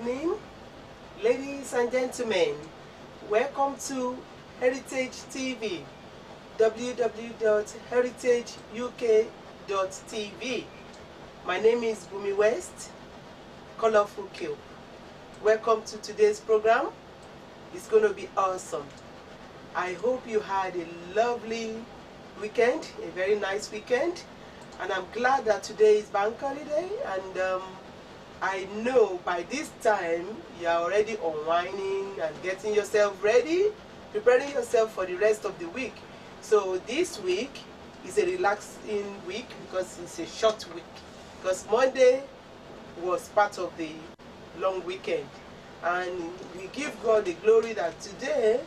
evening, ladies and gentlemen. Welcome to Heritage TV, www.heritageuk.tv. My name is Bunmi West, Coloulful. Welcome to today's program. It's going to be awesome. I hope you had a lovely weekend, a very nice weekend, and I'm glad that today is bank holiday, and I know by this time you are already unwinding and getting yourself ready, preparing yourself for the rest of the week. So this week is a relaxing week because it's a short week, because Monday was part of the long weekend, and we give God the glory that today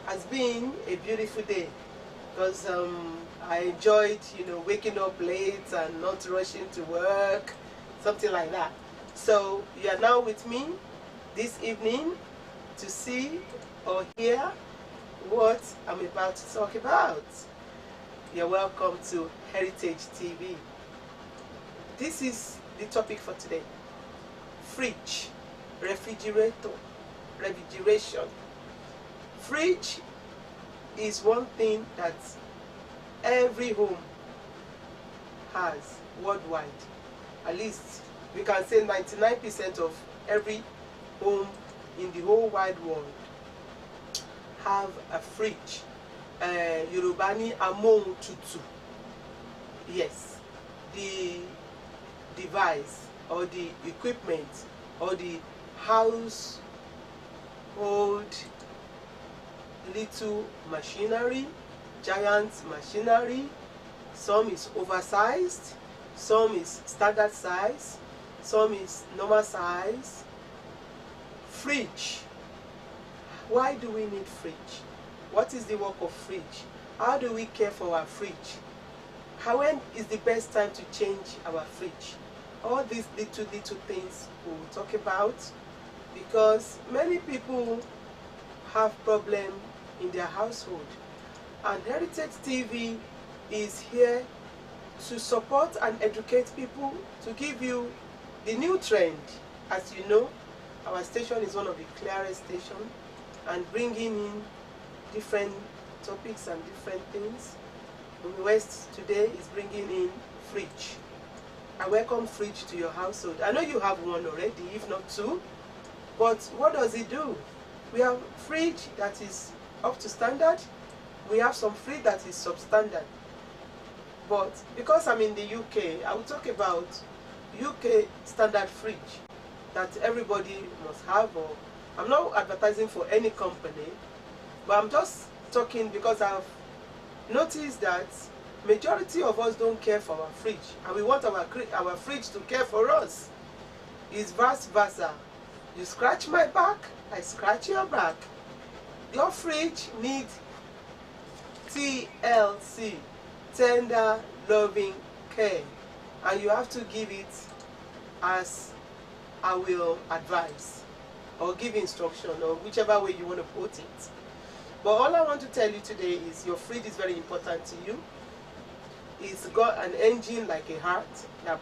has been a beautiful day, because I enjoyed, waking up late and not rushing to work, something like that. So you are now with me this evening to see or hear what I'm about to talk about. You're welcome to Heritage TV. This is the topic for today: fridge, refrigerator, refrigeration. Fridge is one thing that every home has worldwide. At least we can say 99% of every home in the whole wide world have a fridge. Yorubani amóhun tutù. Yes, the device or the equipment or the household little machinery, giant machinery. Some is oversized, some is standard size, some is normal size. Fridge. Why do we need fridge? What is the work of fridge? How do we care for our fridge? When is the best time to change our fridge? All these little things we'll talk about, because many people have problems in their household, and Heritage TV is here to support and educate people, to give you the new trend. As you know, our station is one of the clearest stations, and bringing in different topics and different things. Bunmi West today is bringing in fridge. I welcome fridge to your household. I know you have one already, if not two, but what does it do? We have fridge that is up to standard. We have some fridge that is substandard. But because I'm in the UK, I will talk about UK standard fridge that everybody must have. Or I'm not advertising for any company, but I'm just talking because I've noticed that majority of us don't care for our fridge, and we want our fridge to care for us. It's vice versa. You scratch my back, I scratch your back. Your fridge needs TLC, tender loving care, and you have to give it as I will advise or give instruction, or whichever way you want to put it. But all I want to tell you today is your fridge is very important to you. It's got an engine like a heart that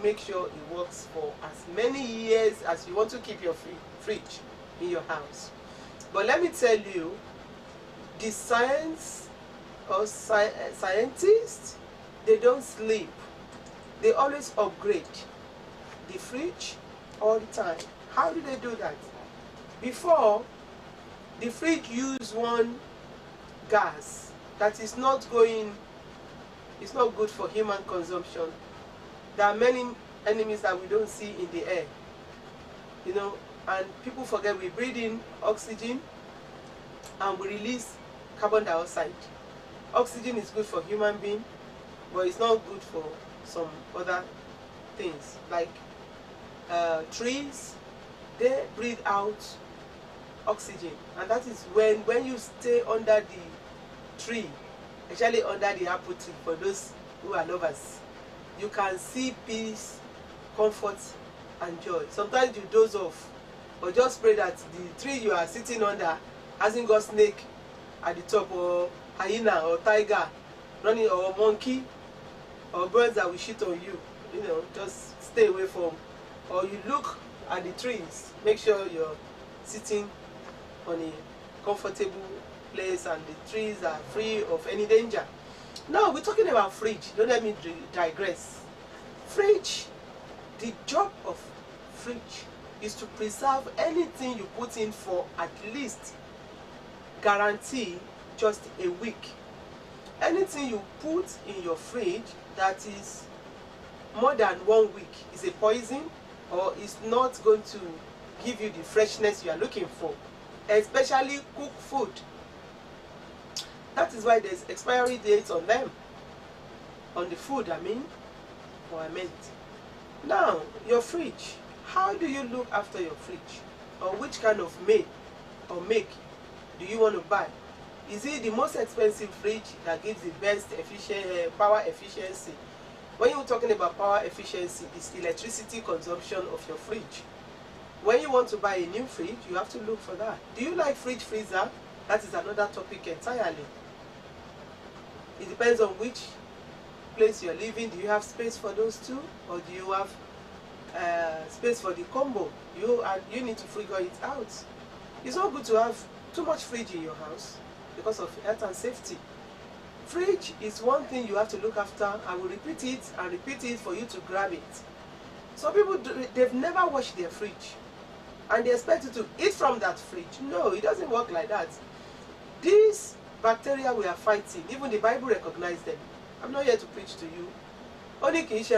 makes sure it works for as many years as you want to keep your fridge in your house. But let me tell you, the science or scientists, they don't sleep. They always upgrade the fridge all the time. How do they do that? Before, the fridge used one gas that is not going, it's not good for human consumption. There are many enemies that we don't see in the air, and people forget we breathe in oxygen and we release carbon dioxide. Oxygen is good for human being, but it's not good for some other things, like trees. They breathe out oxygen, and that is when you stay under the tree, especially under the apple tree, for those who are lovers, you can see peace, comfort and joy. Sometimes you doze off, or just pray that the tree you are sitting under hasn't got snake at the top, or hyena or tiger running, or monkey or birds that will shit on you. Just stay away from. Or you look and the trees. Make sure you're sitting on a comfortable place and the trees are free of any danger. Now we're talking about fridge. Don't let me digress. Fridge, the job of fridge is to preserve anything you put in for at least guarantee just a week. Anything you put in your fridge that is more than 1 week is a poison or is not going to give you the freshness you are looking for, especially cooked food. That is why there's expiry dates on them, on the food I meant. Now, your fridge, how do you look after your fridge? Or which kind of make do you want to buy? Is it the most expensive fridge that gives the best power efficiency? When you're talking about power efficiency, it's electricity consumption of your fridge. When you want to buy a new fridge, you have to look for that. Do you like fridge freezer? That is another topic entirely. It depends on which place you're living. Do you have space for those two, or do you have space for the combo? You need to figure it out. It's not good to have too much fridge in your house because of health and safety. Fridge is one thing you have to look after. I will repeat it and repeat it for you to grab it. Some people, they've never washed their fridge and they expect you to eat from that fridge. No, it doesn't work like that. These bacteria we are fighting, even the Bible recognizes them. I'm not here to preach to you. Only because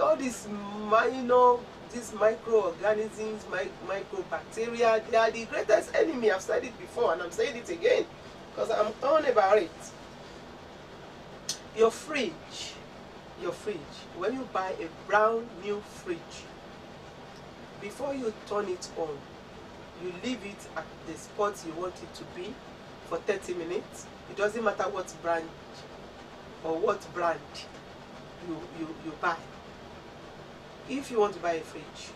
all these minor, these microorganisms, microbacteria, they are the greatest enemy. I've said it before and I'm saying it again because I'm on about it. Your fridge, when you buy a brand new fridge, before you turn it on, you leave it at the spot you want it to be for 30 minutes. It doesn't matter what brand or what brand you buy. If you want to buy a fridge,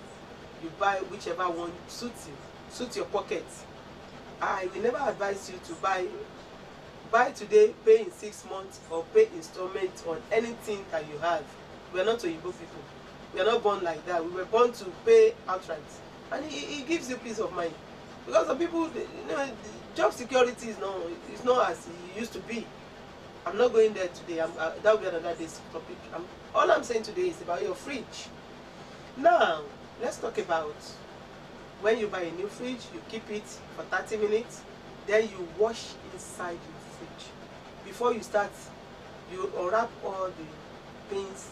you buy whichever one suits you, suits your pocket. I will never advise you to buy today, pay in 6 months, or pay installments on anything that you have. We are not Oyibo people. We are not born like that. We were born to pay outright, and it gives you peace of mind. Because some people, job security is not as it used to be. I'm not going there today. That will be another day's topic. All I'm saying today is about your fridge. Now, let's talk about when you buy a new fridge, you keep it for 30 minutes, then you wash inside your fridge. Before you start, you unwrap all the things,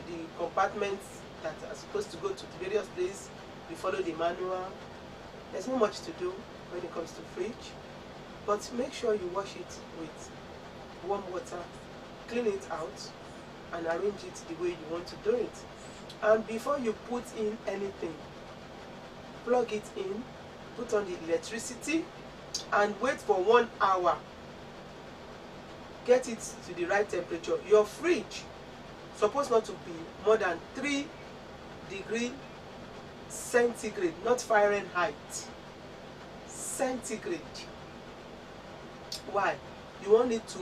the compartments that are supposed to go to the various places. You follow the manual. There's not much to do when it comes to fridge, but make sure you wash it with warm water, clean it out, and arrange it the way you want to do it. And before you put in anything, plug it in, put on the electricity, and wait for 1 hour. Get it to the right temperature. Your fridge is supposed not to be more than 3 degrees centigrade, not Fahrenheit. Centigrade. Why? You want it to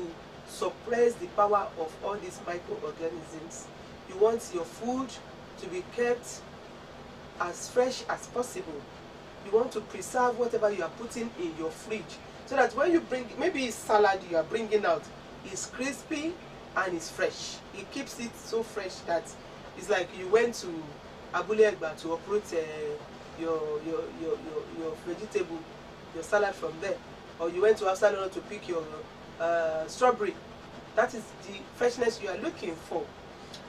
suppress the power of all these microorganisms. You want your food to be kept as fresh as possible. You want to preserve whatever you are putting in your fridge, so that when you bring, maybe it's salad you are bringing out, it's crispy and it's fresh. It keeps it so fresh that it's like you went to Abule Egba to uproot your vegetable, your salad from there, or you went to Absalon to pick your strawberry. That is the freshness you are looking for.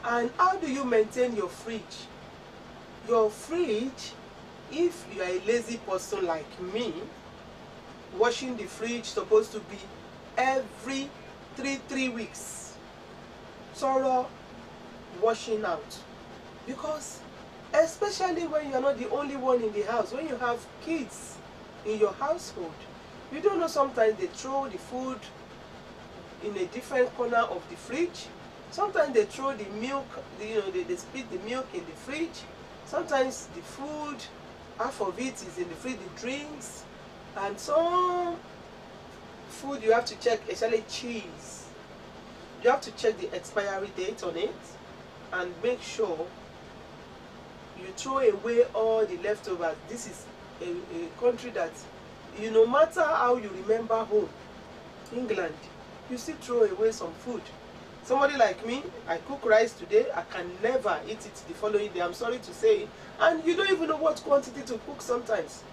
And how do you maintain your fridge? Your fridge, if you are a lazy person like me, washing the fridge is supposed to be every 3 weeks. Thorough washing out. Because especially when you are not the only one in the house, when you have kids in your household, you don't know, sometimes they throw the food in a different corner of the fridge. Sometimes they throw the milk, they split the milk in the fridge. Sometimes the food, half of it is in the fridge, the drinks. And some food you have to check, especially cheese. You have to check the expiry date on it. and make sure you throw away all the leftovers. This is a country that, no matter how you remember home, England, you still throw away some food. Somebody like me, I cook rice today, I can never eat it the following day. I'm sorry to say. And you don't even know what quantity to cook sometimes.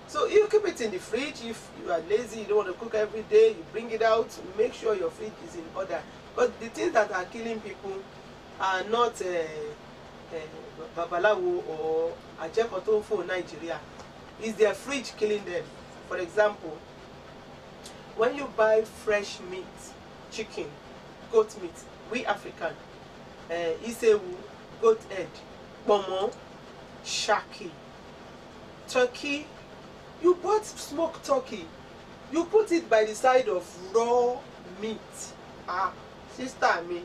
So you keep it in the fridge. If you are lazy, you don't want to cook every day, you bring it out, make sure your fridge is in order. But the things that are killing people are not Babalawo or Ajekotonfo in Nigeria. Is their fridge killing them? For example, when you buy fresh meat, chicken, goat meat, we African, isewu, goat head, pomo, shaki, turkey, you bought smoked turkey, you put it by the side of raw meat. Ah, sister me,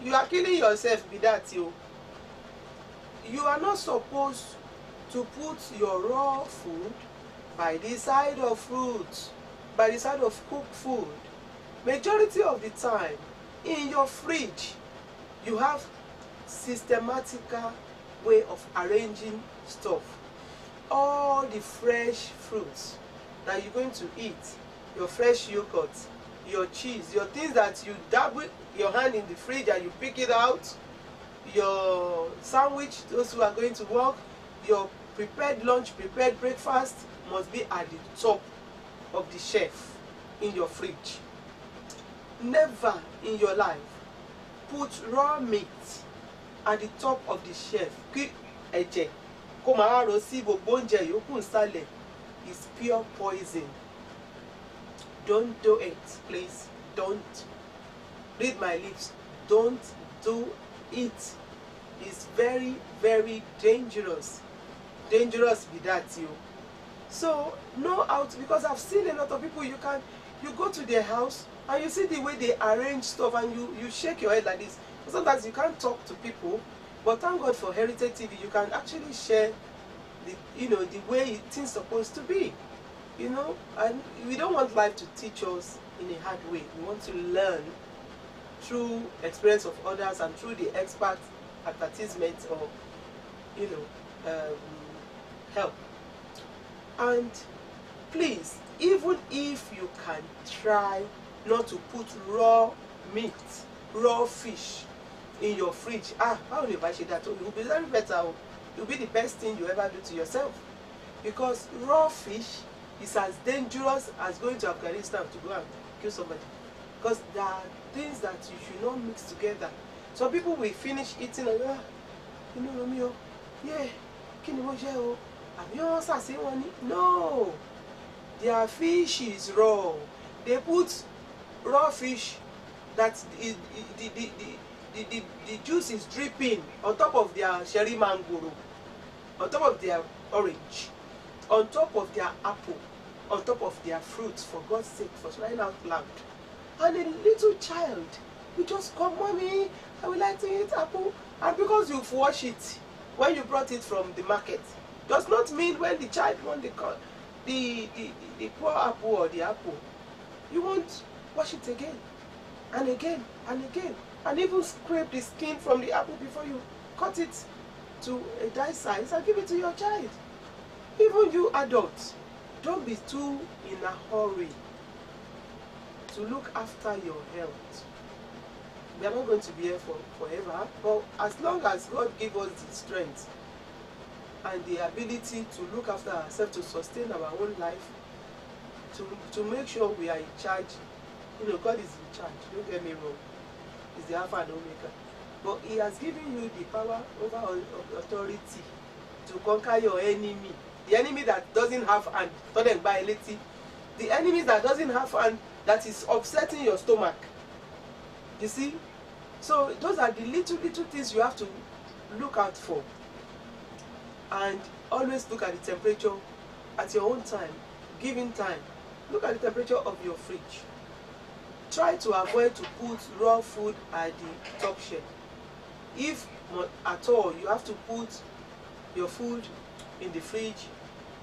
you are killing yourself with that. You are not supposed to put your raw food by the side of fruits, by the side of cooked food. Majority of the time, in your fridge, you have systematical way of arranging stuff. All the fresh fruits that you're going to eat, your fresh yogurt, your cheese, your things that you dab with your hand in the fridge and you pick it out, your sandwich, those who are going to work, your prepared lunch, prepared breakfast must be at the top of the shelf in your fridge. Never in your life put raw meat at the top of the shelf. Is pure poison. Don't do it, please. Don't. Read my lips. Don't do it. It's very, very dangerous. Dangerous with that, you. So know how to, because I've seen a lot of people, you go to their house and you see the way they arrange stuff and you shake your head like this. Sometimes you can't talk to people, but thank God for Heritage TV, you can actually share the way things supposed to be, and we don't want life to teach us in a hard way. We want to learn through experience of others and through the expert advertisement or help. And please, even if you can try not to put raw meat, raw fish in your fridge, how will you buy that? It will be very better. It will be the best thing you ever do to yourself, because raw fish is as dangerous as going to Afghanistan to go and kill somebody, because there are things that you should not mix together. Some people will finish eating and no, their fish is raw. They put raw fish that the juice is dripping on top of their cherry mango, on top of their orange, on top of their apple, on top of their fruits, for God's sake, for crying out loud. And a little child will just come, "Mommy, I would like to eat apple." And because you've washed it when you brought it from the market, does not mean when the child wants the poor apple or the apple, you won't wash it again and again and again, and even scrape the skin from the apple before you cut it to a die size and give it to your child. Even you adults, don't be too in a hurry to look after your health. We are not going to be here forever, but as long as God gives us the strength and the ability to look after ourselves, to sustain our own life, to make sure we are in charge. God is in charge, don't get me wrong. He's the Alpha and Omega. But He has given you the power over authority to conquer your enemy. The enemy that doesn't have hand, the enemy that doesn't have hand, that is upsetting your stomach. You see? So those are the little things you have to look out for. And always look at the temperature at your own time, given time. Look at the temperature of your fridge. Try to avoid to put raw food at the top shelf. If at all you have to put your food in the fridge,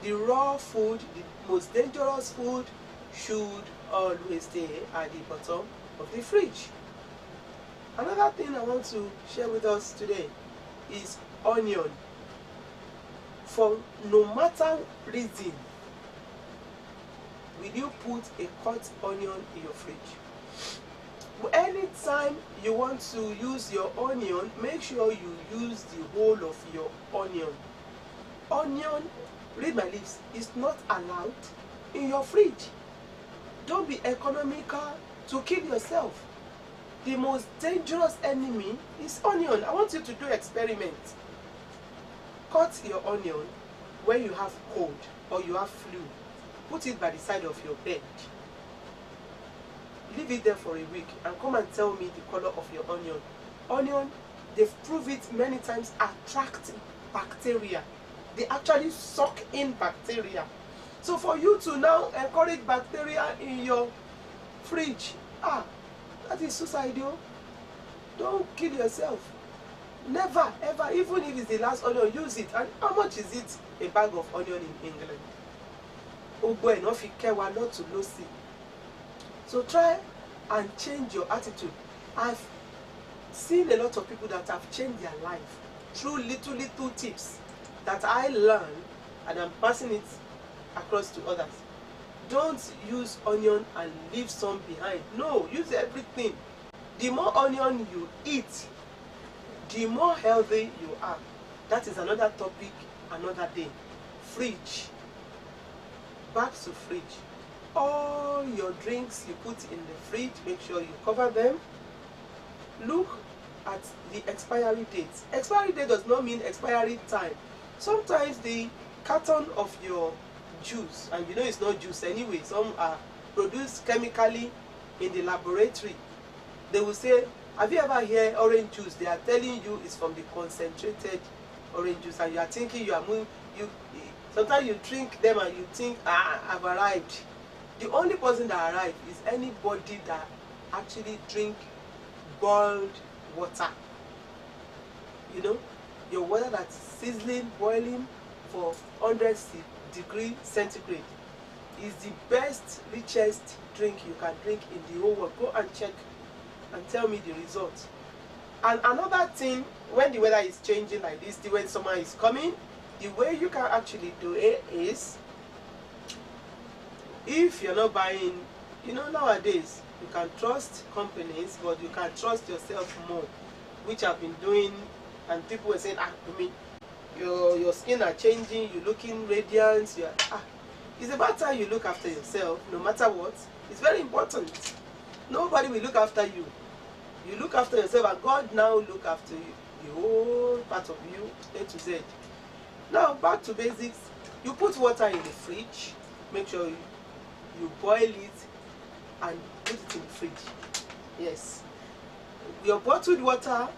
the raw food, the most dangerous food, should always stay at the bottom of the fridge. Another thing I want to share with us today is onion. For no matter reason, will you put a cut onion in your fridge? Anytime you want to use your onion, make sure you use the whole of your onion. Onion, read my lips, is not allowed in your fridge. Don't be economical to kill yourself. The most dangerous enemy is onion. I want you to do experiment. Cut your onion when you have cold or you have flu. Put it by the side of your bed. Leave it there for a week and come and tell me the color of your onion. Onion, they've proved it many times, attract bacteria. They actually suck in bacteria. So for you to now encourage bacteria in your fridge, that is suicidal. Don't kill yourself. Never, ever, even if it's the last onion, use it. And how much is it, a bag of onion in England? Oh boy, enough you care not to lose it. So try and change your attitude. I've seen a lot of people that have changed their life through little tips that I learned, and I'm passing it across to others. Don't use onion and leave some behind. No, use everything. The more onion you eat, the more healthy you are. That is another topic, another day. Fridge. Back to fridge. All your drinks you put in the fridge, make sure you cover them. Look at the expiry date. Expiry date does not mean expiry time. Sometimes the carton of your juice, and you know it's not juice anyway, some are produced chemically in the laboratory. They will say, have you ever heard orange juice? They are telling you it's from the concentrated orange juice, and you are thinking you are moving. Sometimes you drink them and you think, I've arrived. The only person that arrived is anybody that actually drink boiled water. You know, your water that's sizzling, boiling for 100 degrees centigrade is the best, richest drink you can drink in the whole world. Go and check and tell me the results. And another thing, when the weather is changing like this, when summer is coming, the way you can actually do it is, if you're not buying, you know, nowadays you can trust companies, but you can trust yourself more, which I've been doing. And people were saying, Bunmi, your skin are changing, you're looking radiant, it's about time you look after yourself, no matter what. It's very important. Nobody will look after you. You look after yourself, and God now look after you, the whole part of you, A to Z. Now back to basics. You put water in the fridge, make sure you boil it and put it in the fridge. Yes, your bottled water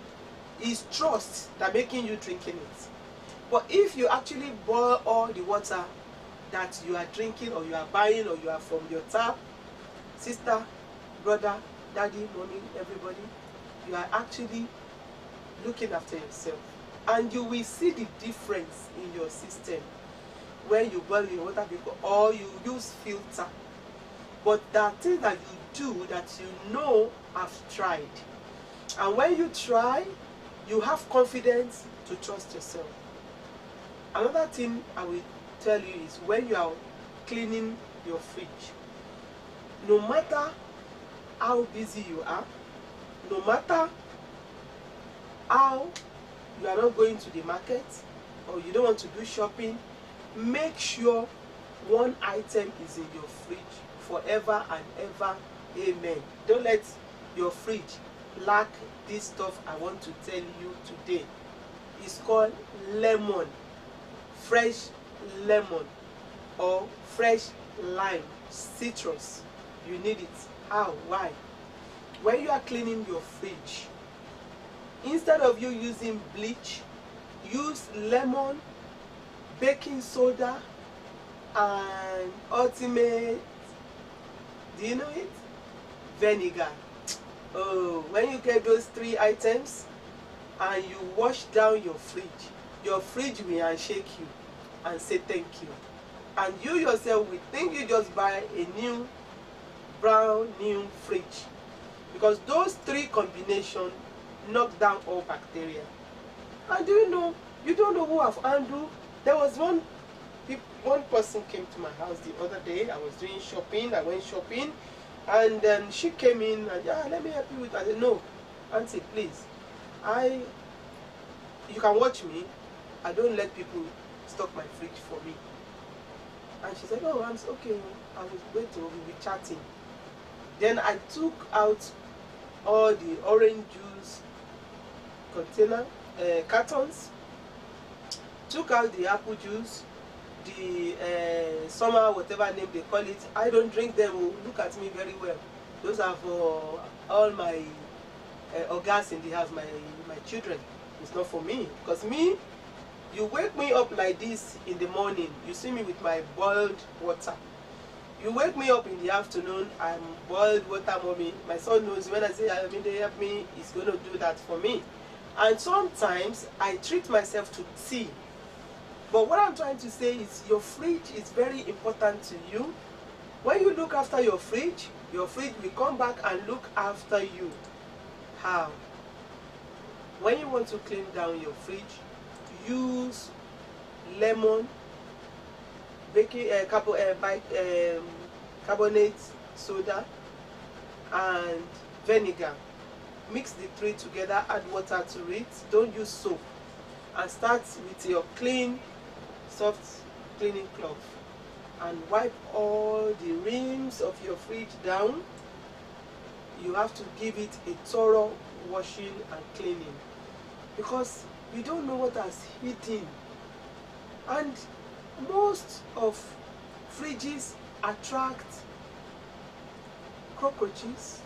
is trust that making you drinking it. But if you actually boil all the water that you are drinking, or you are buying, or you are from your tap, sister, brother, daddy, mommy, everybody, you are actually looking after yourself. And you will see the difference in your system when you boil your water, or you use filter. But there are things that you do that you know have tried. And when you try, you have confidence to trust yourself. Another thing I will tell you is, when you are cleaning your fridge, no matter how busy you are, no matter how you are not going to the market, or you don't want to do shopping, make sure one item is in your fridge forever and ever. Amen. Don't let your fridge lack this stuff I want to tell you today. It's called lemon. Fresh lemon or fresh lime, citrus. You need it. How? Why? When you are cleaning your fridge, instead of you using bleach, use lemon, baking soda, and ultimate, do you know it? Vinegar. Oh, when you get those 3 items and you wash down your fridge will handshake you and say thank you. And you yourself will think you just buy a new, brand new fridge. Because those 3 combinations knock down all bacteria. And do you know, you don't know who I've handled. There was one person came to my house the other day. I was doing shopping. I went shopping, and then she came in and, yeah, let me help you with that. I said, no, auntie, please. You can watch me. I don't let people stock my fridge for me. And she said, oh, I'm okay. I was going to be chatting. Then I took out all the orange juice container, cartons, took out the apple juice, the summer, whatever name they call it. I don't drink them. Look at me very well. Those are for all my organs in the house, my children. It's not for me. Because me, you wake me up like this in the morning, you see me with my boiled water. You wake me up in the afternoon, I'm boiled water, mommy. My son knows when I say, I mean, they help me, he's going to do that for me. And sometimes I treat myself to tea. But what I'm trying to say is your fridge is very important to you. When you look after your fridge will come back and look after you. How? When you want to clean down your fridge, use lemon, baking carbonate soda, and vinegar. Mix the three together, add water to it. Don't use soap. And start with your clean, soft cleaning cloth. And wipe all the rims of your fridge down. You have to give it a thorough washing and cleaning. Because you don't know what has hidden. And most of fridges attract cockroaches.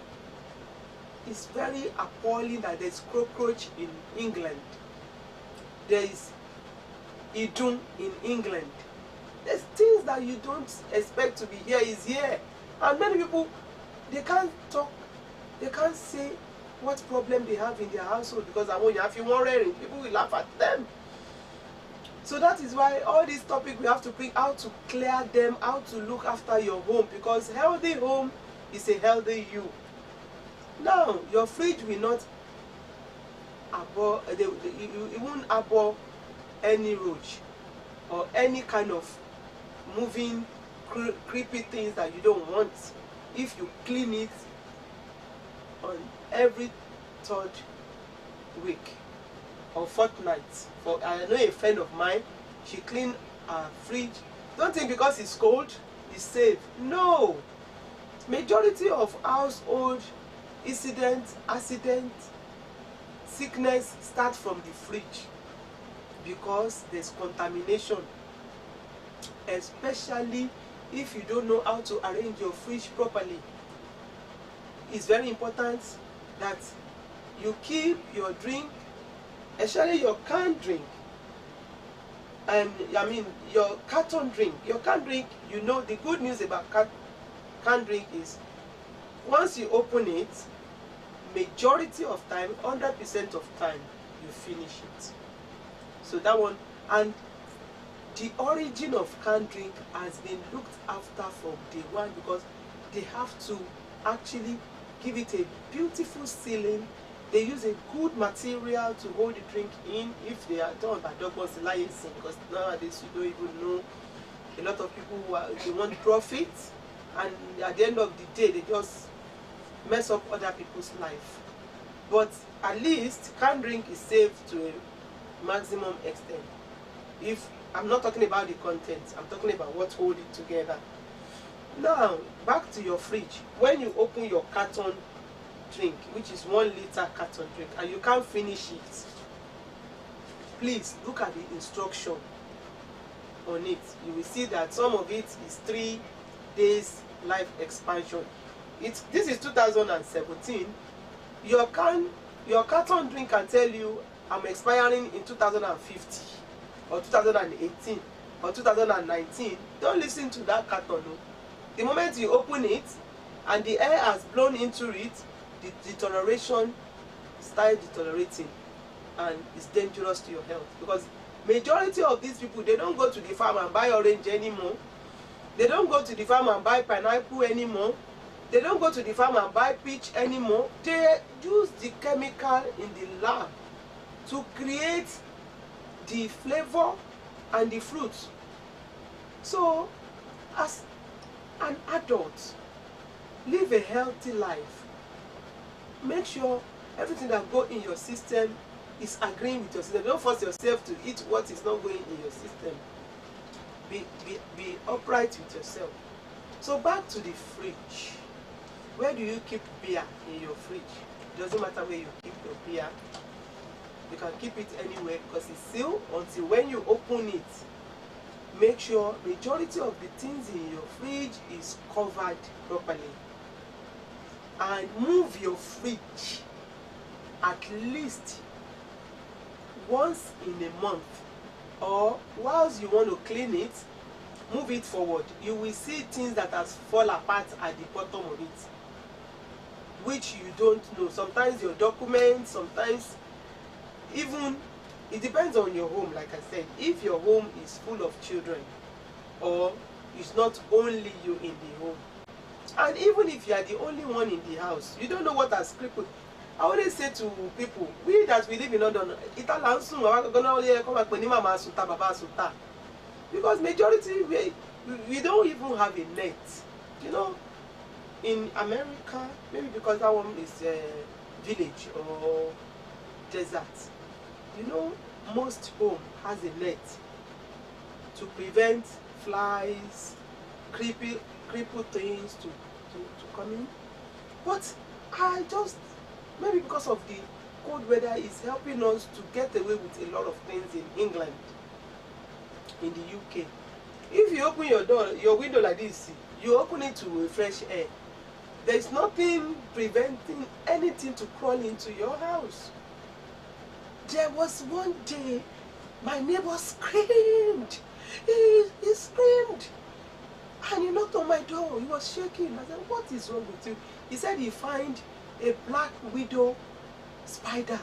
It's very appalling that there's cockroach in England. There is idun in England. There's things that you don't expect to be here is here. And many people, they can't talk, they can't say what problem they have in their household, because if you want raring, people will laugh at them. So that is why all this topic we have to bring, how to clear them, how to look after your home, because healthy home is a healthy you. Now, your fridge will not abhor, it won't abhor any roach or any kind of moving, creepy things that you don't want if you clean it on every third week or fortnight. For I know a friend of mine, she cleaned her fridge. Don't think because it's cold, it's safe. No. Majority of household accident, sickness start from the fridge because there's contamination. Especially if you don't know how to arrange your fridge properly. It's very important that you keep your drink, especially your canned drink, your carton drink. Your canned drink, you know, the good news about canned drink is once you open it, majority of time, 100% of time, you finish it. So that one, and the origin of canned drink has been looked after from day one, because they have to actually give it a beautiful sealing. They use a good material to hold the drink in if they are done by double liaison, because nowadays you don't even know. A lot of people they want profit, and at the end of the day they just mess up other people's life. But at least canned drink is safe to a maximum extent. If I'm not talking about the contents, I'm talking about what holds it together. Now, back to your fridge. When you open your carton drink, which is 1 liter carton drink, and you can't finish it, please look at the instruction on it. You will see that some of it is 3 days life expansion. This is 2017. Your carton drink can tell you I'm expiring in 2050 or 2018 or 2019. Don't listen to that carton. No. The moment you open it and the air has blown into it, the deterioration starts deteriorating, and it's dangerous to your health. Because majority of these people, they don't go to the farm and buy orange anymore. They don't go to the farm and buy pineapple anymore. They don't go to the farm and buy peach anymore. They use the chemical in the lab to create the flavor and the fruit. So, as an adult, live a healthy life. Make sure everything that goes in your system is agreeing with your system. Don't force yourself to eat what is not going in your system. Be upright with yourself. So back to the fridge. Where do you keep beer in your fridge? It doesn't matter where you keep your beer. You can keep it anywhere because it's sealed until when you open it. Make sure majority of the things in your fridge is covered properly. And move your fridge at least once in a month, or whilst you want to clean it, move it forward. You will see things that has fall apart at the bottom of it, which you don't know. Sometimes your documents, sometimes even, it depends on your home. Like I said, if your home is full of children, or it's not only you in the home, and even if you are the only one in the house, you don't know what has crippled. I always say to people, we that we live in London, because majority we don't even have a net. You know, in America, maybe because that one is a village or desert, you know, most home has a net to prevent flies, cripple things to come in. But I just, maybe because of the cold weather, is helping us to get away with a lot of things in England, in the UK. If you open your door, your window like this, you open it to fresh air. There is nothing preventing anything to crawl into your house. There was one day, my neighbor screamed. He screamed. And he knocked on my door. He was shaking. I said, what is wrong with you? He said he found a black widow spider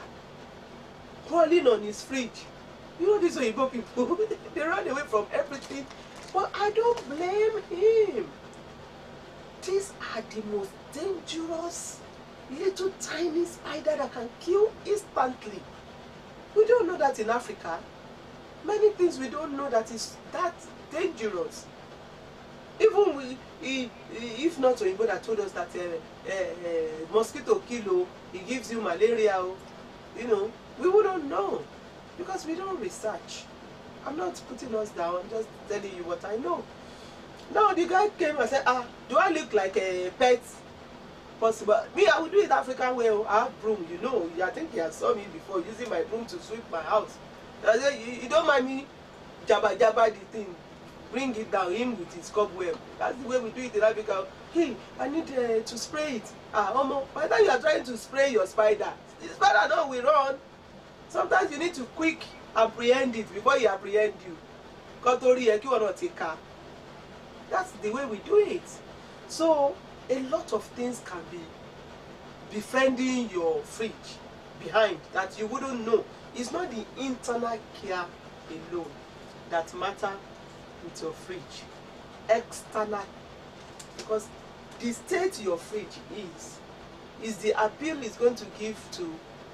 crawling on his fridge. You know these Oyibo people, they run away from everything. But I don't blame him. These are the most dangerous little tiny spider that can kill instantly. We don't know that in Africa. Many things we don't know that is that dangerous. Even if not Oyibo that told us that mosquito kill, it gives you malaria, you know, we wouldn't know because we don't research. I'm not putting us down, I'm just telling you what I know. Now the guy came and said, do I look like a pet? Possible. Me, I will do it African way. I have broom, you know. I think he has saw me before using my broom to sweep my house. I said, you don't mind me jabba the thing. Bring it down, him with his cobweb. That's the way we do it in Africa. Hey, I need to spray it. By the time you are trying to spray your spider, the spider now will run. Sometimes you need to quick apprehend it before he apprehend you. That's the way we do it. So a lot of things can be befriending your fridge behind that you wouldn't know. It's not the internal care alone that matter with your fridge. External, because the state your fridge is the appeal it's going to give to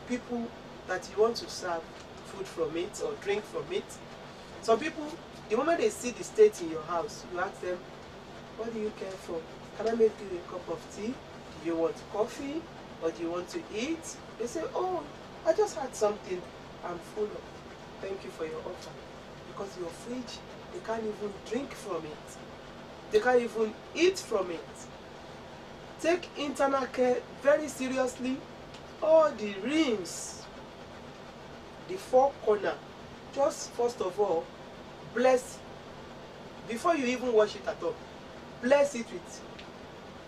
people that you want to serve food from it or drink from it. Some people, the moment they see the state in your house, you ask them, what do you care for? Can I make you a cup of tea? Do you want coffee? Or do you want to eat? They say, oh, I just had something I'm full of. Thank you for your offer. Because your fridge, they can't even drink from it. They can't even eat from it. Take internal care very seriously. All the rims, the four corner, just first of all, bless, before you even wash it at all, bless it with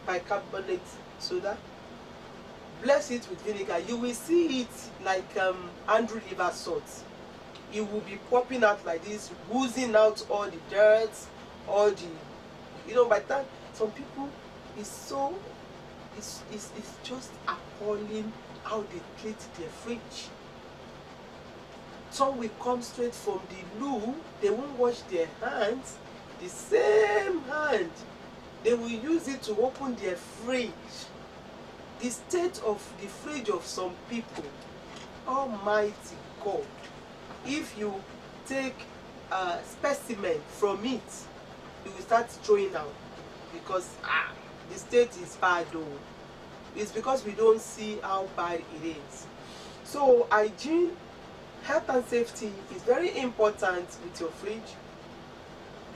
bicarbonate soda, bless it with vinegar. You will see it like Andrew liver salt. It will be popping out like this, oozing out all the dirt, all the, you know, by the time some people, it's just appalling how they treat their fridge. Some will come straight from the loo, they won't wash their hands, the same hand they will use it to open their fridge. The state of the fridge of some people, almighty God, if you take a specimen from it, you will start throwing out, because the state is bad though. It's because we don't see how bad it is. So hygiene, health and safety is very important with your fridge.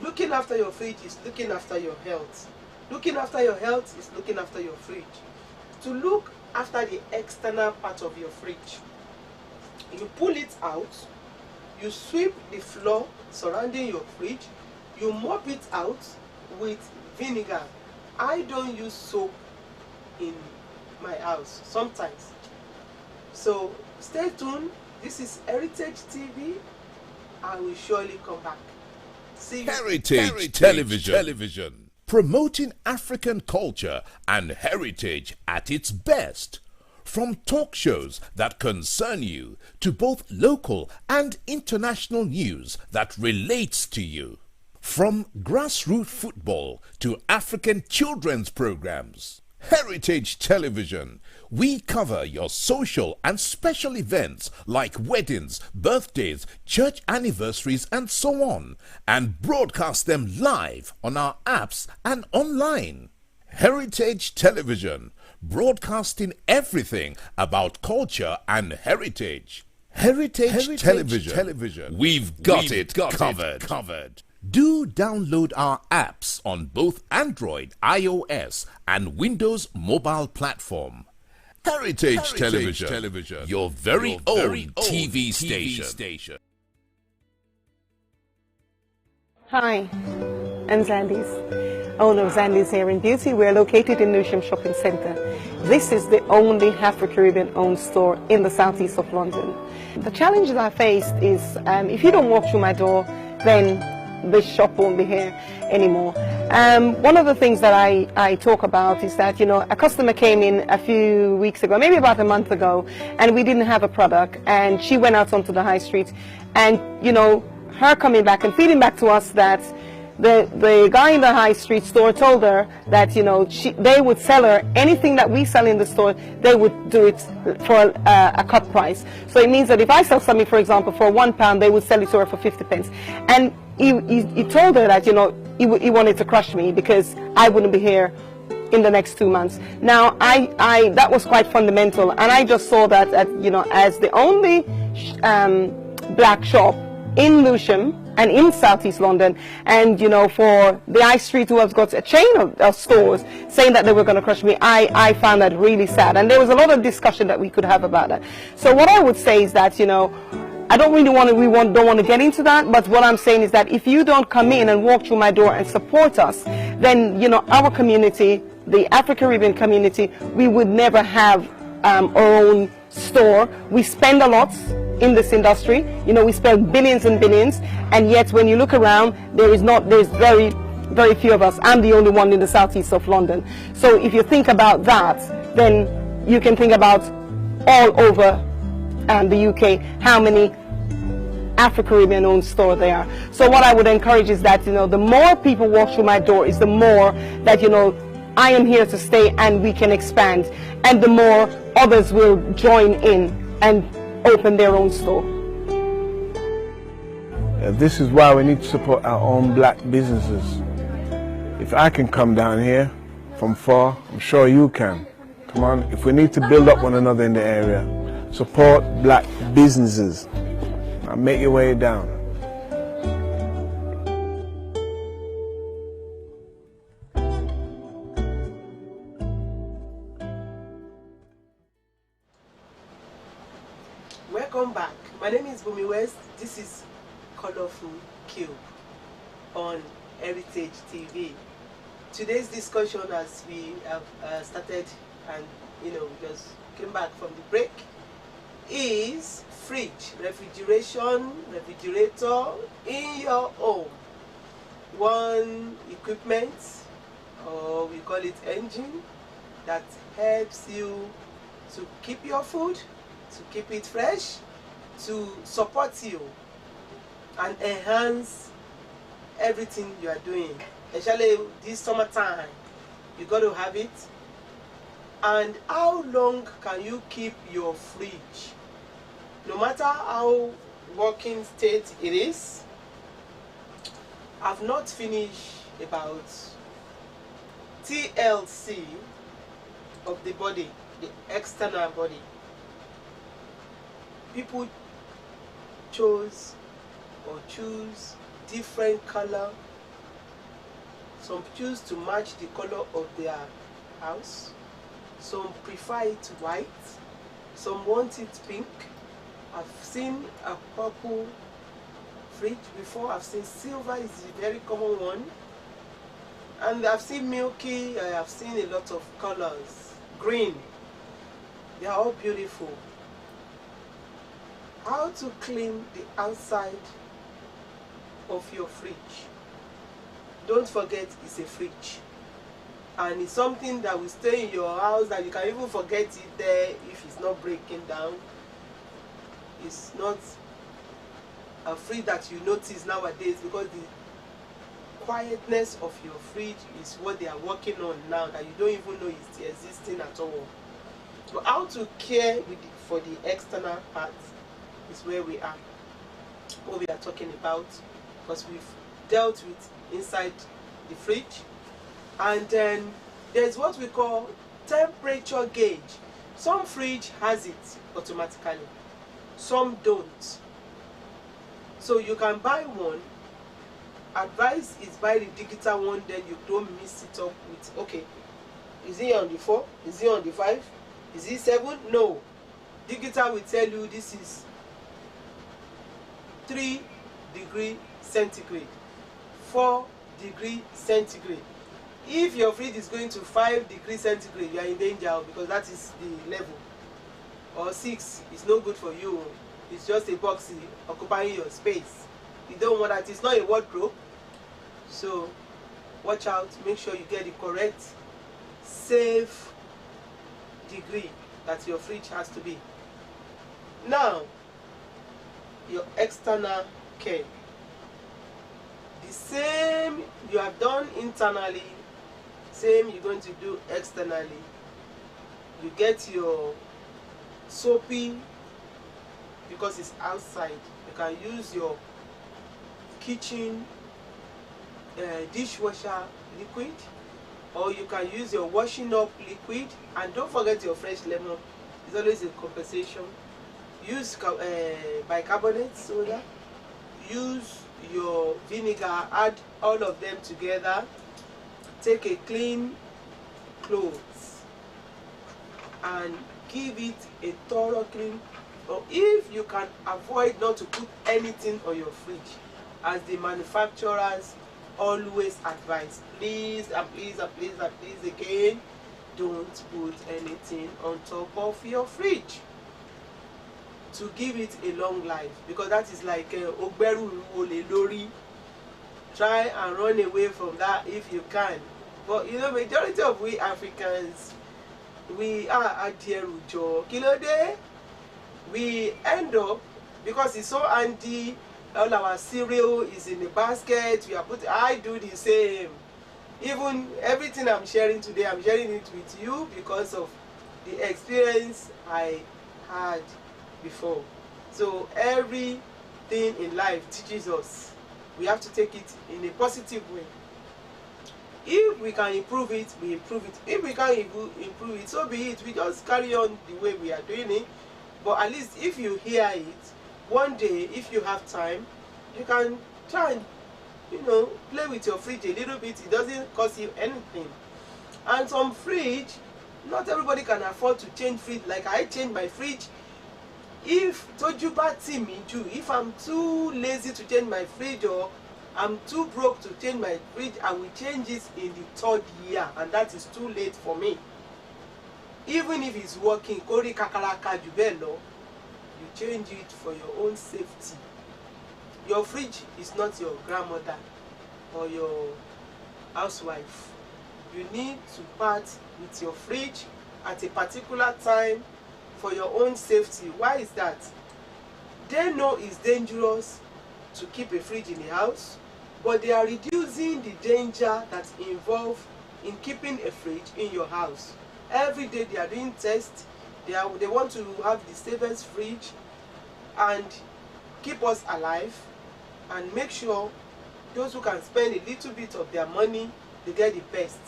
Looking after your fridge is looking after your health. Looking after your health is looking after your fridge. To look after the external part of your fridge, you pull it out, you sweep the floor surrounding your fridge, you mop it out with vinegar. I don't use soap in my house sometimes. So stay tuned. This is Heritage TV. I will surely come back. See you. Heritage Television. Promoting African culture and heritage at its best. From talk shows that concern you to both local and international news that relates to you. From grassroots football to African children's programs. Heritage Television. We cover your social and special events like weddings, birthdays, church anniversaries and so on, and broadcast them live on our apps and online. Heritage Television, broadcasting everything about culture and heritage. Heritage Television. We've got it covered. Do download our apps on both Android, iOS, and Windows mobile platform. Heritage Television, your very own TV station. Hi, I'm Zandy's, owner of Zandy's Hair and Beauty. We're located in Newsham Shopping Centre. This is the only Afro-Caribbean owned store in the southeast of London. The challenge that I faced is if you don't walk through my door, then the shop won't be here anymore. One of the things that I talk about is that, you know, a customer came in a few weeks ago, maybe about a month ago, and we didn't have a product, and she went out onto the high street, and, you know, her coming back and feeding back to us that the guy in the high street store told her that, you know, they would sell her anything that we sell in the store, they would do it for a cut price. So it means that if I sell something, for example, for £1, they would sell it to her for 50 pence. And he told her that, you know, he wanted to crush me because I wouldn't be here in the next 2 months. Now, that was quite fundamental, and I just saw that, you know, as the only black shop in Lewisham and in southeast London, and, you know, for the high street who has got a chain of stores saying that they were going to crush me, I found that really sad, and there was a lot of discussion that we could have about that. So what I would say is that, you know, I don't really don't want to get into that, but what I'm saying is that if you don't come in and walk through my door and support us, then, you know, our community, the Afro-Caribbean community, we would never have our own store. We spend a lot in this industry, you know, we spend billions and billions, and yet when you look around, there's very, very few of us. I'm the only one in the southeast of London. So if you think about that, then you can think about all over the UK, how many Afro-Caribbean owned store there are. So what I would encourage is that, you know, the more people walk through my door is the more that, you know, I am here to stay and we can expand, and the more others will join in and open their own store. This is why we need to support our own black businesses. If I can come down here from far, I'm sure you can. Come on, if we need to build up one another in the area, support black businesses. Now make your way down. Welcome back. My name is Bunmi West. This is Coloulful Cube on Heritage TV. Today's discussion, as we have started and, you know, just came back from the break, is fridge, refrigeration, refrigerator in your home. One equipment, or we call it engine, that helps you to keep your food, to keep it fresh, to support you and enhance everything you are doing, especially this summertime. You got to have it. And how long can you keep your fridge? No matter how working state it is, I've not finished about TLC of the body, the external body. People choose different color. Some choose to match the color of their house. Some prefer it white. Some want it pink. I've seen a purple fridge before. I've seen silver is a very common one. And I've seen milky. I have seen a lot of colors. Green. They are all beautiful. How to clean the outside of your fridge. Don't forget it's a fridge. And it's something that will stay in your house that you can even forget it there if it's not breaking down. It's not a fridge that you notice nowadays, because the quietness of your fridge is what they are working on now, that you don't even know it's existing at all. So how to care for the external parts is where we are, what we are talking about, because we've dealt with inside the fridge. And then there's what we call temperature gauge. Some fridge has it automatically, some don't. So you can buy one. Advice is buy the digital one, then you don't mix it up with, okay, is it on the 4? Is it on the 5? Is it 7? No. Digital will tell you this is 3 degrees centigrade, 4 degrees centigrade. If your fridge is going to 5 degrees centigrade, you are in danger, because that is the level. Or 6, it's no good for you. It's just a box occupying your space. You don't want that. It's not a wardrobe. So watch out. Make sure you get the correct, safe degree that your fridge has to be. Now, your external care. The same you have done internally, same you're going to do externally. You get your soapy, because it's outside. You can use your kitchen dishwasher liquid, or you can use your washing up liquid. And don't forget your fresh lemon. It's always a compensation. Use bicarbonate soda. Use your vinegar. Add all of them together. Take a clean clothes and give it a thorough clean. Or if you can avoid not to put anything on your fridge, as the manufacturers always advise, please and please and please and please again, don't put anything on top of your fridge to give it a long life, because that is like ogberu ole lori. Try and run away from that if you can. But you know, majority of we Africans, we are adierujo. Kilode, we end up, because it's so handy, all our cereal is in the basket, we are put. I do the same. Even everything I'm sharing today, I'm sharing it with you because of the experience I had before. So everything in life teaches us. We have to take it in a positive way. If we can improve it, we improve it. If we can't improve it, so be it. We just carry on the way we are doing it. But at least if you hear it, one day, if you have time, you can try and, you know, play with your fridge a little bit. It doesn't cost you anything. And some fridge, not everybody can afford to change fridge. Like I change my fridge. If Tojuba me too, if I'm too lazy to change my fridge, or I'm too broke to change my fridge, I will change it in the 3rd year, and that is too late for me. Even if it's working, kori kakaraka jubelo, you change it for your own safety. Your fridge is not your grandmother or your housewife. You need to part with your fridge at a particular time for your own safety. Why is that? They know it's dangerous to keep a fridge in the house, but they are reducing the danger that involves in keeping a fridge in your house. Every day they are doing tests. They want to have the safest fridge and keep us alive, and make sure those who can spend a little bit of their money, they get the best.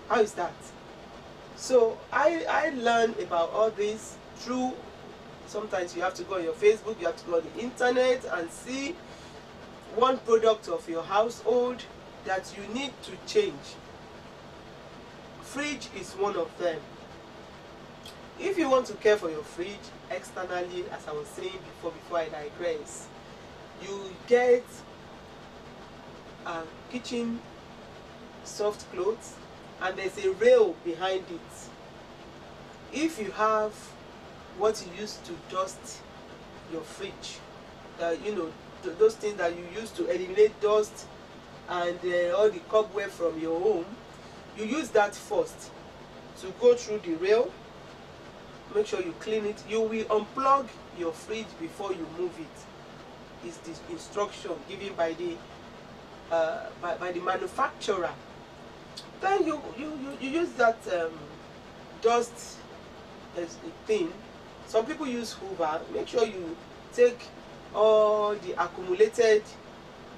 How is that? So I learned about all this through, sometimes you have to go on your Facebook, you have to go on the internet and see one product of your household that you need to change. Fridge is one of them. If you want to care for your fridge externally, as I was saying before I digress, you get a kitchen soft clothes and there's a rail behind it. If you have what you use to dust your fridge, you know, those things that you use to eliminate dust and all the cobweb from your home, you use that first to go through the rail. Make sure you clean it. You will unplug your fridge before you move it. It's the instruction given by the manufacturer. Then you use that dust thing. Some people use Hoover. Make sure you take all the accumulated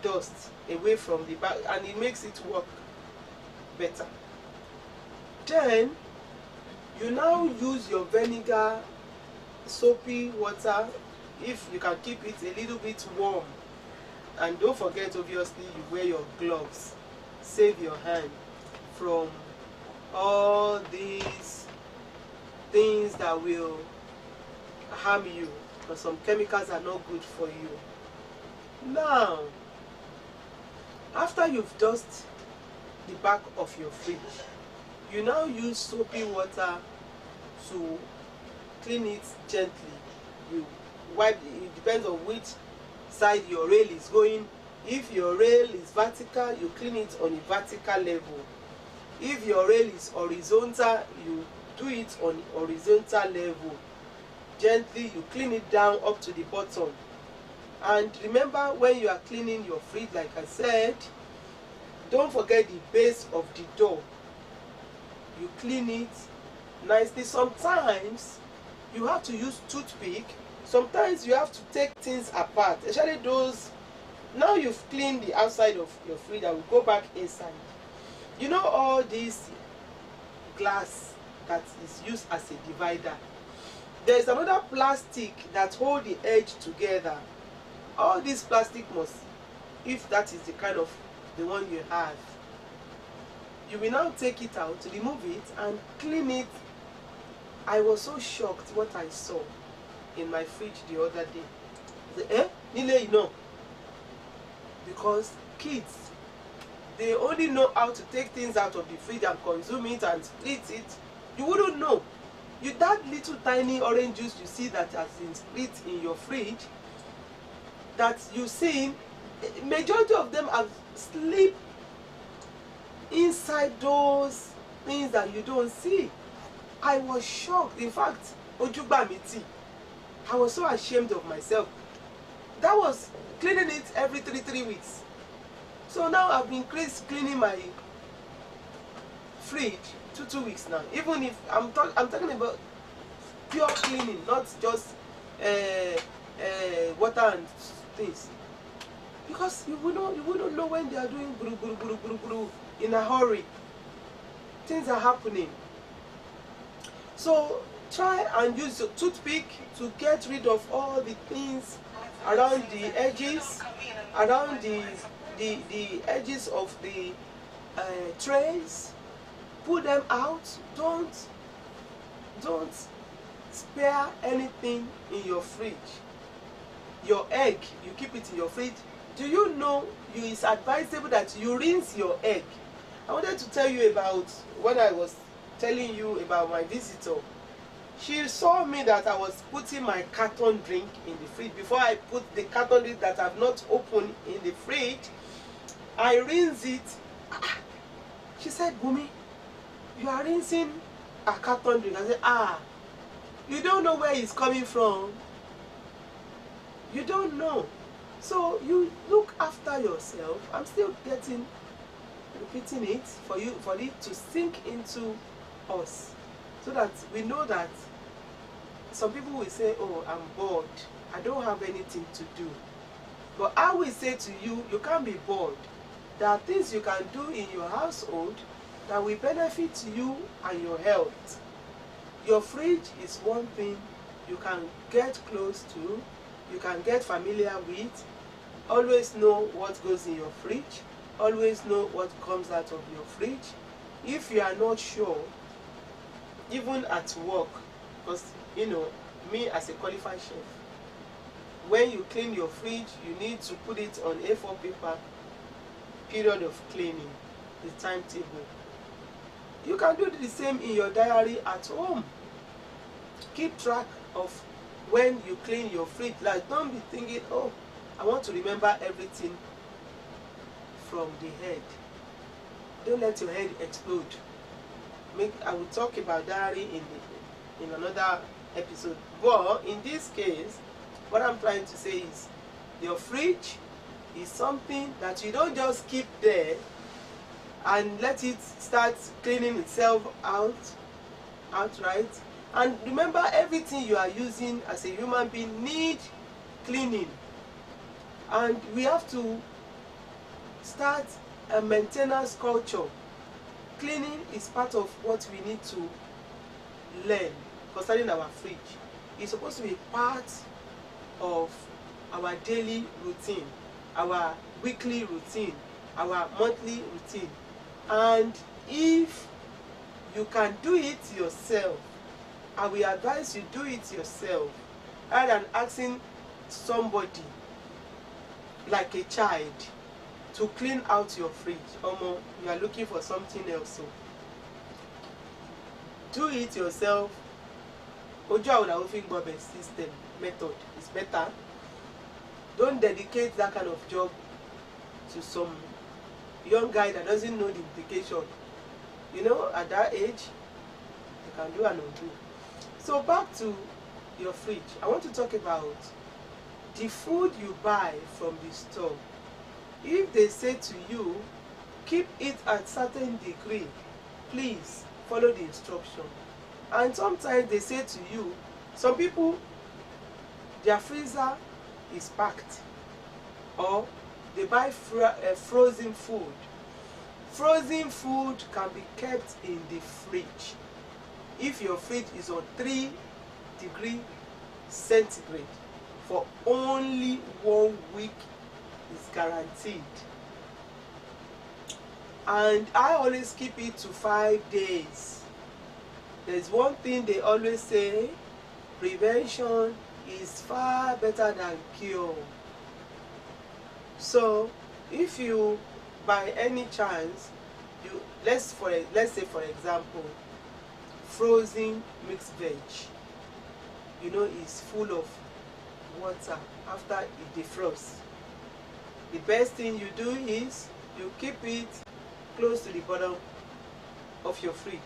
dust away from the bag, and it makes it work better. Then you now use your vinegar, soapy water, if you can keep it a little bit warm. And don't forget, obviously, you wear your gloves. Save your hand from all these things that will harm you, because some chemicals are not good for you. Now, after you've dusted the back of your fridge, you now use soapy water to clean it gently. You wipe, it depends on which side your rail is going. If your rail is vertical, you clean it on a vertical level. If your rail is horizontal, you do it on a horizontal level. Gently, you clean it down up to the bottom. And remember, when you are cleaning your fridge, like I said, don't forget the base of the door. You clean it nicely. Sometimes you have to use toothpick. Sometimes you have to take things apart, especially those. Now you've cleaned the outside of your fridge, I will go back inside. You know all this glass that is used as a divider. There is another plastic that holds the edge together. All this plastic must, if that is the kind of the one you have, you will now take it out, remove it and clean it. I was so shocked what I saw in my fridge the other day. Nile, you know, because kids, they only know how to take things out of the fridge and consume it and split it. You wouldn't know. That little tiny orange juice you see that has been split in your fridge, that you see, majority of them have slipped inside those things that you don't see. I was shocked. In fact, Ojugbamiti, I was so ashamed of myself. That was cleaning it every 3 weeks. So now I've been cleaning my fridge 2 weeks now. Even if I'm talking about pure cleaning, not just water and things. Because you wouldn't know when they are doing guru in a hurry. Things are happening. So try and use your toothpick to get rid of all the things around the edges, around the edges of the trays. Pull them out. Don't spare anything in your fridge. Your egg, you keep it in your fridge. Do you know it's advisable that you rinse your egg? I wanted to tell you about when I was telling you about my visitor. She saw me that I was putting my carton drink in the fridge. Before I put the carton drink that I've not opened in the fridge, I rinse it. She said, Bunmi, you are rinsing a carton drink. I said, you don't know where it's coming from. You don't know. So you look after yourself. I'm still getting repeating it for it to sink into us, so that we know that some people will say, oh, I'm bored, I don't have anything to do. But I will say to you, you can't be bored. There are things you can do in your household that will benefit you and your health. Your fridge is one thing you can get close to, you can get familiar with. Always know what goes in your fridge. Always know what comes out of your fridge. If you are not sure, even at work, because you know, me as a qualified chef, when you clean your fridge, you need to put it on A4 paper, period of cleaning, the timetable. You can do the same in your diary at home. Keep track of when you clean your fridge. Like, don't be thinking, oh, I want to remember everything from the head. Don't let your head explode. I will talk about diary in another episode. But in this case, what I'm trying to say is, your fridge is something that you don't just keep there and let it start cleaning itself outright. And remember, everything you are using as a human being need cleaning. And we have to start a maintenance culture. Cleaning is part of what we need to learn concerning our fridge. It's supposed to be part of our daily routine, our weekly routine, our monthly routine. And if you can do it yourself, I will advise you do it yourself, rather than asking somebody like a child to clean out your fridge. You are looking for something else. So do it yourself. System method is better. Don't dedicate that kind of job to some young guy that doesn't know the implication. You know, at that age, you can do and undo. So back to your fridge. I want to talk about the food you buy from the store. If they say to you, keep it at certain degree, please follow the instruction. And sometimes they say to you, some people, their freezer is packed, or they buy frozen food. Frozen food can be kept in the fridge. If your fridge is on 3 degrees centigrade, for only 1 week is guaranteed. And I always keep it to 5 days. There's one thing they always say, prevention is far better than cure. So if you, by any chance, let's say for example, frozen mixed veg, you know, is full of water after it defrosts. The best thing you do is you keep it close to the bottom of your fridge.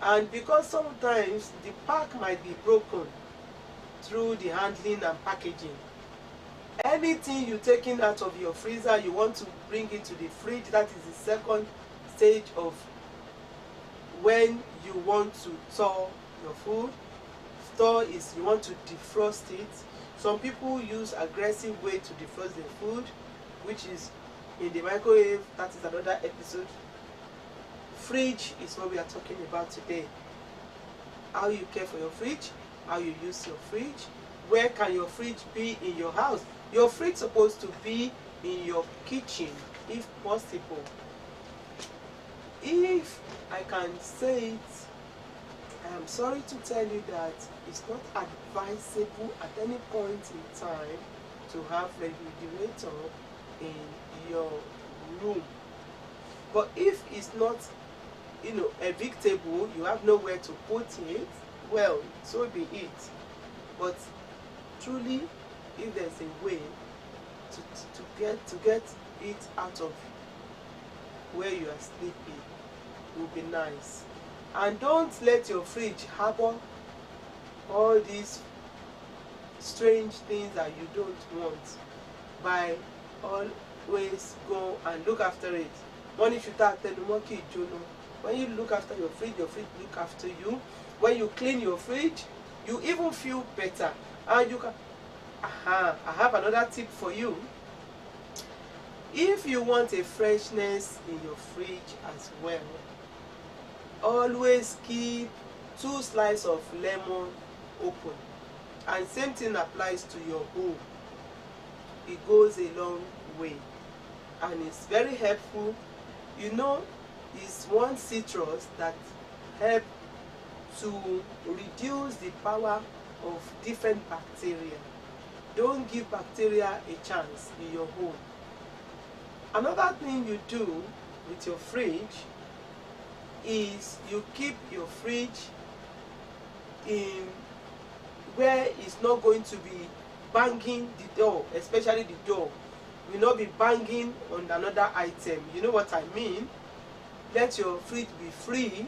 And because sometimes the pack might be broken through the handling and packaging, anything you're taking out of your freezer, you want to bring it to the fridge. That is the second stage of when you want to thaw your food. Thaw is you want to defrost it. Some people use aggressive way to defrost their food, which is in the microwave. That is another episode. Fridge is what we are talking about today. How you care for your fridge, how you use your fridge. Where can your fridge be in your house? Your fridge is supposed to be in your kitchen, if possible. If I can say it, I am sorry to tell you that it's not advisable at any point in time to have refrigerator in your room. But if it's not, you know, evictable, you have nowhere to put it, well, so be it. But truly, if there's a way to get it out of where you are sleeping, it will be nice. And don't let your fridge harbor all these strange things that you don't want. By always go and look after it. Money should when you look after your fridge look after you. When you clean your fridge, you even feel better. And you can, I have another tip for you. If you want a freshness in your fridge as well, always keep 2 slices of lemon open. And same thing applies to your home. It goes a long way and it's very helpful. You know, it's one citrus that helps to reduce the power of different bacteria. Don't give bacteria a chance in your home. Another thing you do with your fridge is you keep your fridge in where it's not going to be banging the door, especially the door. Will not be banging on another item. You know what I mean? Let your fridge be free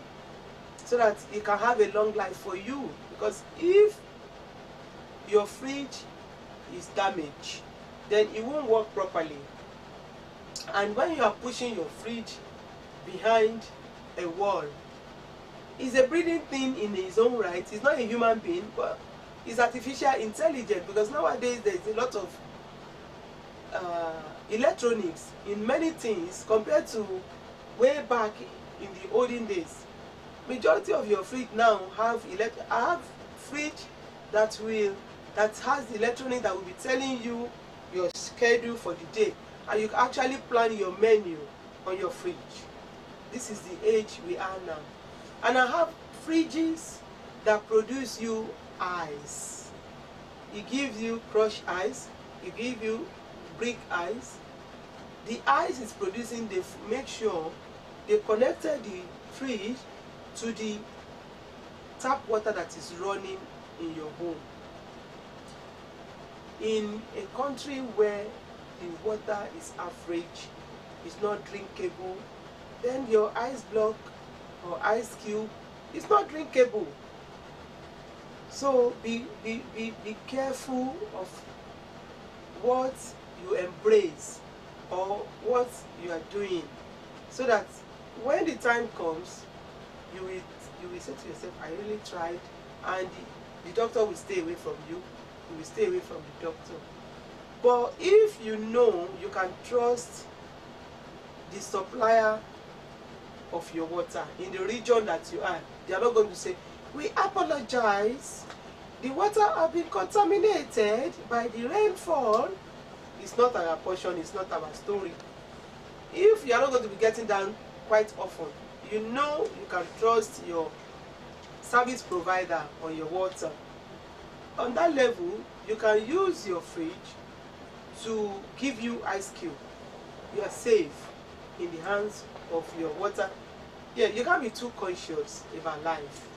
so that it can have a long life for you. Because if your fridge is damaged, then it won't work properly. And when you are pushing your fridge behind a wall, it's a breathing thing in its own right. It's not a human being, but it's artificial intelligence, because nowadays there's a lot of electronics in many things compared to way back in the olden days. Majority of your fridge now have I have fridge that has electronic that will be telling you your schedule for the day, and you can actually plan your menu on your fridge. This is the age we are now. And I have fridges that produce you ice. It gives you crushed ice, it gives you brick ice. The ice is producing, they make sure they connected the fridge to the tap water that is running in your home. In a country where the water is average, it's not drinkable, then your ice block or ice cube is not drinkable. So be careful of what you embrace or what you are doing, so that when the time comes, you will say to yourself, I really tried, and the doctor will stay away from you. You will stay away from the doctor. But if you know you can trust the supplier of your water in the region that you are, they are not going to say, we apologize, the water has been contaminated by the rainfall. It's not our portion, it's not our story. If you are not going to be getting down quite often, you know you can trust your service provider on your water. On that level, you can use your fridge to give you ice cube. You are safe in the hands of your water. Yeah, you can't be too conscious about life.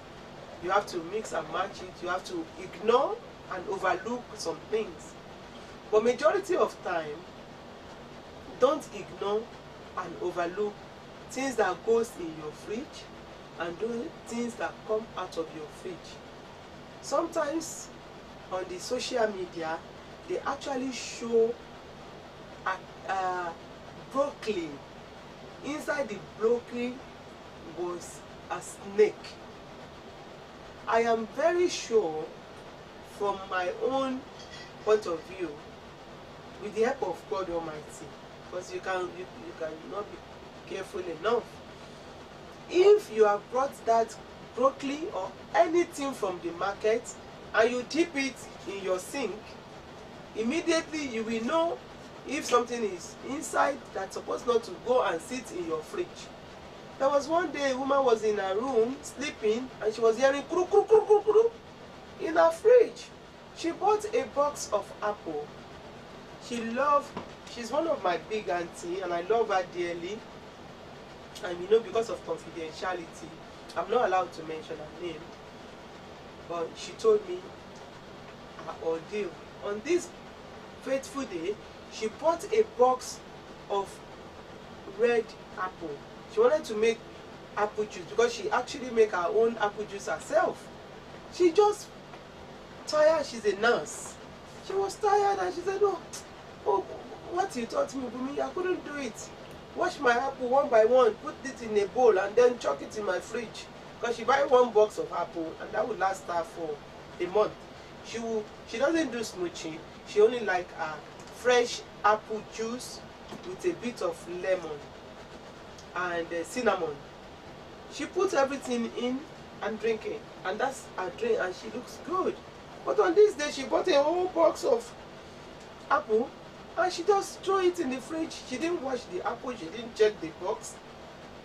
You have to mix and match it. You have to ignore and overlook some things. But majority of time, don't ignore and overlook things that goes in your fridge and do things that come out of your fridge. Sometimes on the social media, they actually show broccoli. Inside the broccoli was a snake. I am very sure, from my own point of view, with the help of God Almighty, because you cannot be careful enough. If you have brought that broccoli or anything from the market and you dip it in your sink, immediately you will know if something is inside that's supposed not to go and sit in your fridge. There was one day a woman was in her room sleeping and she was hearing kru kru kru kru kru in her fridge. She bought a box of apple. She's one of my big auntie and I love her dearly. And you know, because of confidentiality, I'm not allowed to mention her name. But she told me her ordeal. On this fateful day, she bought a box of red apple. She wanted to make apple juice because she actually make her own apple juice herself. She just tired. She's a nurse. She was tired and she said, oh, what you taught me, Bunmi, I couldn't do it. wash my apple one by one, put it in a bowl, and then chuck it in my fridge. Because she buy one box of apple, and that will last her for a month. She doesn't do smoochie. She only like fresh apple juice with a bit of lemon and cinnamon. She puts everything in and drink it, and that's her drink, and she looks good. But on this day, she bought a whole box of apple, and she just threw it in the fridge. She didn't wash the apple, she didn't check the box.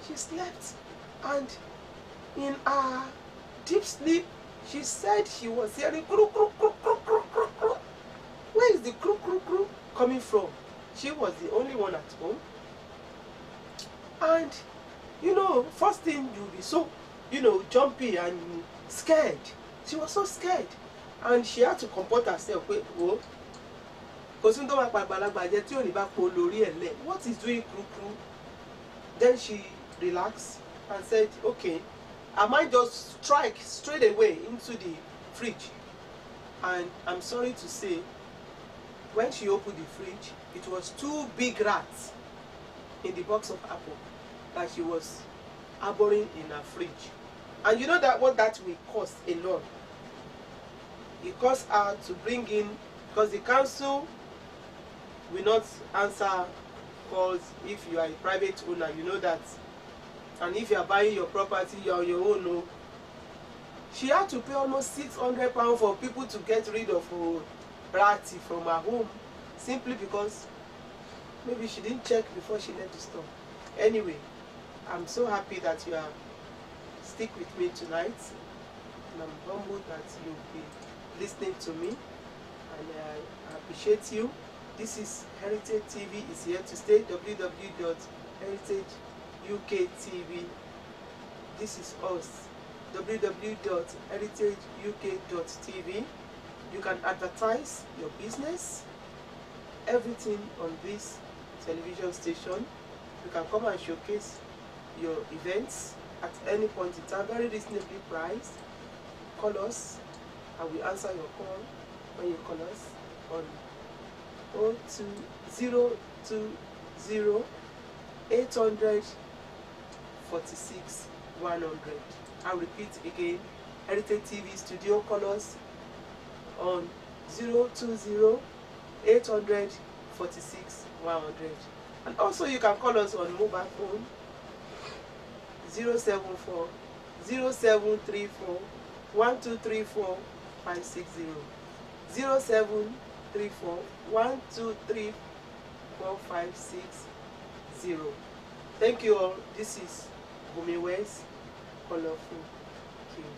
She slept, and in her deep sleep, she said she was hearing cru cru cru cru cru cru cru. Where is the cru cru cru coming from? She was the only one at home. And you know, first thing, you'll be so, you know, jumpy and scared. She was so scared, and she had to comport herself. What is doing cru cru? Then she relaxed and said, okay, I might just strike straight away into the fridge. And I'm sorry to say, when she opened the fridge, it was 2 big rats in the box of apple that she was harboring in her fridge. And you know that what that will cost a lot. It costs her to bring in, because the council will not answer calls if you are a private owner, you know that. And if you are buying your property, you are on your own. No. She had to pay almost £600 for people to get rid of her ratty from her home, simply because maybe she didn't check before she left the store. Anyway, I'm so happy that you are stick with me tonight, and I'm humbled that you'll be listening to me, and I appreciate you. This is Heritage TV is here to stay. www.heritageuk.tv. This is us. www.heritageuk.tv. You can advertise your business, everything on this television station. You can come and showcase your events at any point in time, very reasonably priced. Call us and we answer your call when you call us on 020 800 46 100. I'll repeat again, Heritage TV Studio. Call us on 020 800 46 100. And also you can call us on mobile phone 074 0734 1234 560 0734 1234 560. Thank you all. This is Bunmi West, Coloulful. Thank you.